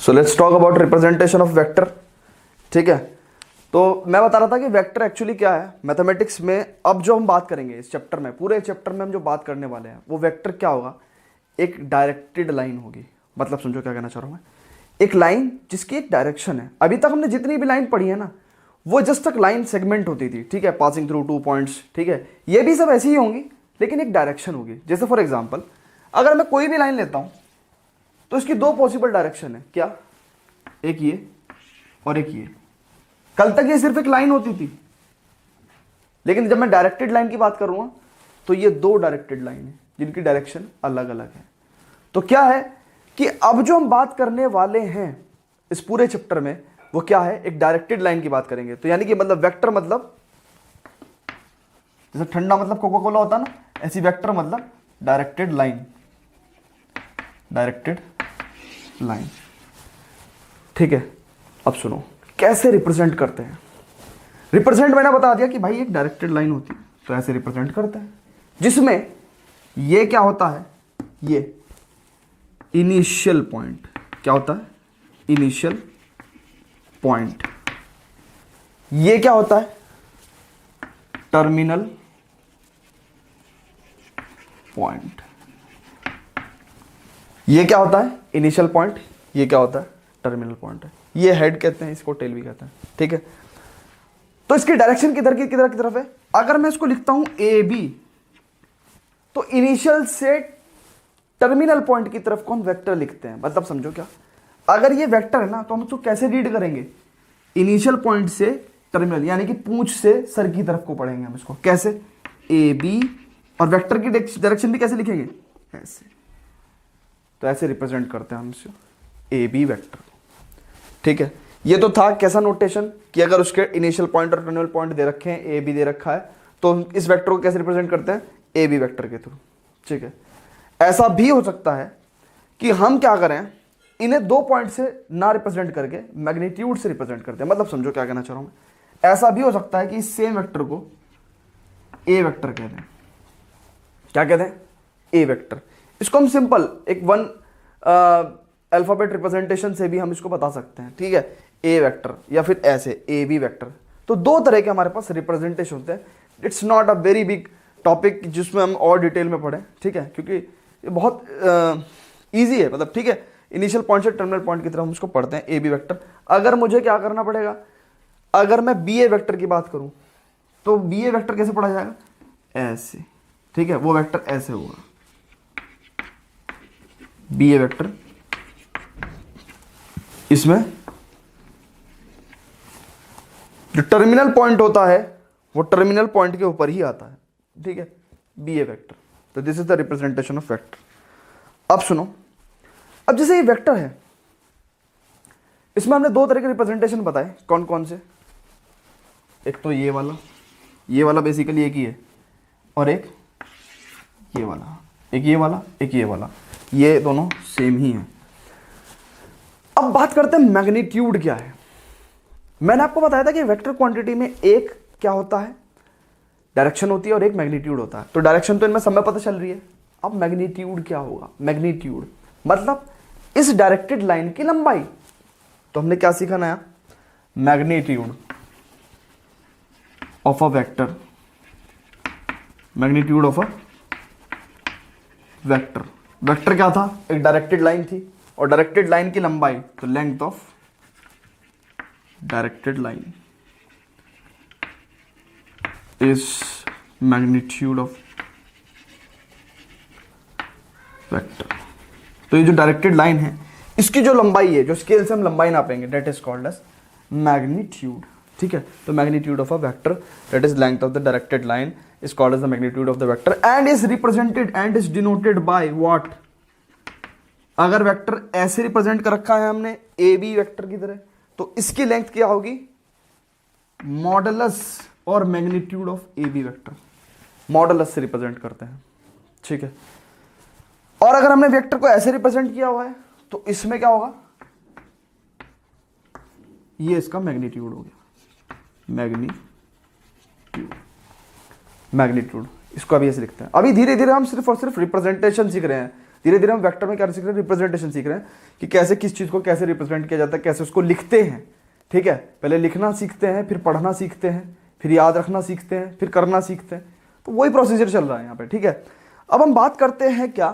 So let's talk about representation of vector. ठीक है, तो मैं बता रहा था कि वेक्टर एक्चुअली क्या है मैथमेटिक्स में। अब जो हम बात करेंगे इस चैप्टर में, पूरे चैप्टर में हम जो बात करने वाले हैं वो वेक्टर क्या होगा, एक डायरेक्टेड लाइन होगी। मतलब समझो क्या कहना चाह रहा हूँ मैं, एक लाइन जिसकी एक डायरेक्शन है। अभी तक हमने जितनी भी लाइन पढ़ी है ना, वो जस्ट तक लाइन सेगमेंट होती थी, ठीक है, पासिंग थ्रू 2 पॉइंट्स। ठीक है, ये भी सब ऐसी ही होंगी लेकिन एक डायरेक्शन होगी। जैसे फॉर एग्जाम्पल अगर मैं कोई भी लाइन लेता हूँ तो इसकी 2 पॉसिबल डायरेक्शन है, क्या, एक ये और एक ये। कल तक ये सिर्फ एक लाइन होती थी, लेकिन जब मैं डायरेक्टेड लाइन की बात करूंगा तो ये 2 डायरेक्टेड लाइन है जिनकी डायरेक्शन अलग अलग है। तो क्या है कि अब जो हम बात करने वाले हैं इस पूरे चैप्टर में वो क्या है, एक डायरेक्टेड लाइन की बात करेंगे। तो यानी कि मतलब वेक्टर मतलब जैसे ठंडा मतलब कोका कोला होता ना, ऐसी वेक्टर मतलब डायरेक्टेड लाइन, डायरेक्टेड लाइन। ठीक है, अब सुनो कैसे रिप्रेजेंट करते हैं। रिप्रेजेंट मैंने बता दिया कि भाई एक डायरेक्टेड लाइन होती है तो ऐसे रिप्रेजेंट करते हैं, जिसमें ये क्या होता है, ये इनिशियल पॉइंट क्या होता है, इनिशियल पॉइंट। ये क्या होता है, टर्मिनल पॉइंट। ये क्या होता है, इनिशियल पॉइंट। ये क्या होता है, टर्मिनल पॉइंट है। ये हेड कहते हैं, इसको टेल भी कहते हैं। ठीक है, तो इसकी डायरेक्शन किधर की तरफ है। अगर मैं इसको लिखता हूं ए बी, तो इनिशियल से टर्मिनल पॉइंट की तरफ को हम वेक्टर लिखते हैं। मतलब समझो क्या, अगर ये वेक्टर है ना तो हम इसको कैसे रीड करेंगे, इनिशियल पॉइंट से टर्मिनल, यानी कि पूंछ से सर की तरफ को पढ़ेंगे हम इसको। कैसे, ए बी, और वेक्टर की डायरेक्शन भी कैसे लिखेंगे, ऐसे। तो ऐसे रिप्रेजेंट करते हैं हम इसे, ए बी वेक्टर। ठीक है, ये तो था कैसा नोटेशन कि अगर उसके इनिशियल पॉइंट और टर्मिनल पॉइंट दे रखे हैं, ए बी दे रखा है, तो इस वेक्टर को कैसे रिप्रेजेंट करते हैं, ए बी वेक्टर के थ्रू। ठीक है, ऐसा भी हो सकता है कि हम क्या करें, इन्हें 2 पॉइंट से ना रिप्रेजेंट करके मैग्नीट्यूड से रिप्रेजेंट करते हैं। मतलब समझो क्या कहना चाह रहा हूं मैं। ऐसा भी हो सकता है कि इस सेम वेक्टर को ए वेक्टर कह दें। क्या कहते हैं, ए वेक्टर। इसको हम सिंपल एक 1 अल्फाबेट रिप्रेजेंटेशन से भी हम इसको बता सकते हैं। ठीक है, ए वेक्टर या फिर ऐसे ए बी वेक्टर। तो 2 तरह के हमारे पास रिप्रेजेंटेशन होते हैं। It's not a very big topic जिसमें हम और डिटेल में पढ़ें। ठीक है, क्योंकि ये बहुत ईजी है। मतलब ठीक है, इनिशियल पॉइंट से टर्मिनल पॉइंट की तरफ हम इसको पढ़ते हैं, ए बी वेक्टर। अगर मुझे क्या करना पड़ेगा, अगर मैं बी ए वेक्टर की बात करूं तो बी ए वेक्टर कैसे पढ़ा जाएगा, ऐसे। ठीक है, वो वेक्टर ऐसे होगा, बी ए वेक्टर। इसमें जो टर्मिनल पॉइंट होता है वो टर्मिनल पॉइंट के ऊपर ही आता है। ठीक है, बी ए वेक्टर। तो this is the representation of vector. अब सुनो, अब जैसे ये वेक्टर है, इसमें हमने 2 तरह के रिप्रेजेंटेशन बताए। कौन कौन से, एक तो ये वाला बेसिकली एक ही है, और एक ये वाला, एक ये वाला, एक ये वाला। ये दोनों सेम ही हैं। अब बात करते हैं मैग्नीट्यूड क्या है। मैंने आपको बताया था कि वेक्टर क्वांटिटी में एक क्या होता है, डायरेक्शन होती है, और एक मैग्नीट्यूड होता है। तो डायरेक्शन तो इनमें समय पता चल रही है। अब मैग्नीट्यूड क्या होगा, मैग्नीट्यूड मतलब इस डायरेक्टेड लाइन की लंबाई। तो हमने क्या सीखा नया, magnitude of a vector, magnitude of a vector. Vector क्या था, एक डायरेक्टेड लाइन थी, और डायरेक्टेड लाइन की लंबाई तो length of directed line is magnitude of vector. तो ये जो डायरेक्टेड लाइन है इसकी जो लंबाई है, जो स्केल से हम लंबाई नापेंगे, that is called as magnitude. ठीक है, तो magnitude of a vector that is length of the directed line is called as the magnitude of the vector and is represented and is denoted by what. अगर vector ऐसे represent कर रखा है हमने ए B vector की तरह, तो इसकी लेंथ क्या होगी, मॉडुलस और magnitude of A B vector. Modulus से रिप्रेजेंट करते हैं। ठीक है, और अगर हमने वेक्टर को ऐसे रिप्रेजेंट किया हुआ है तो इसमें क्या होगा, ये इसका मैग्नीट्यूड हो गया, मैग्नीट्यूड। इसको अभी ऐसे लिखते हैं। अभी धीरे धीरे हम सिर्फ और सिर्फ रिप्रेजेंटेशन सीख रहे हैं, धीरे धीरे हम वेक्टर में क्या सीख रहे हैं, रिप्रेजेंटेशन सीख रहे हैं कि कैसे किस चीज़ को कैसे रिप्रेजेंट किया जाता है, कैसे उसको लिखते हैं। ठीक है, पहले लिखना सीखते हैं, फिर पढ़ना सीखते हैं, फिर याद रखना सीखते हैं, फिर करना सीखते हैं। तो वही प्रोसीजर चल रहा है यहाँ पे। ठीक है, अब हम बात करते हैं क्या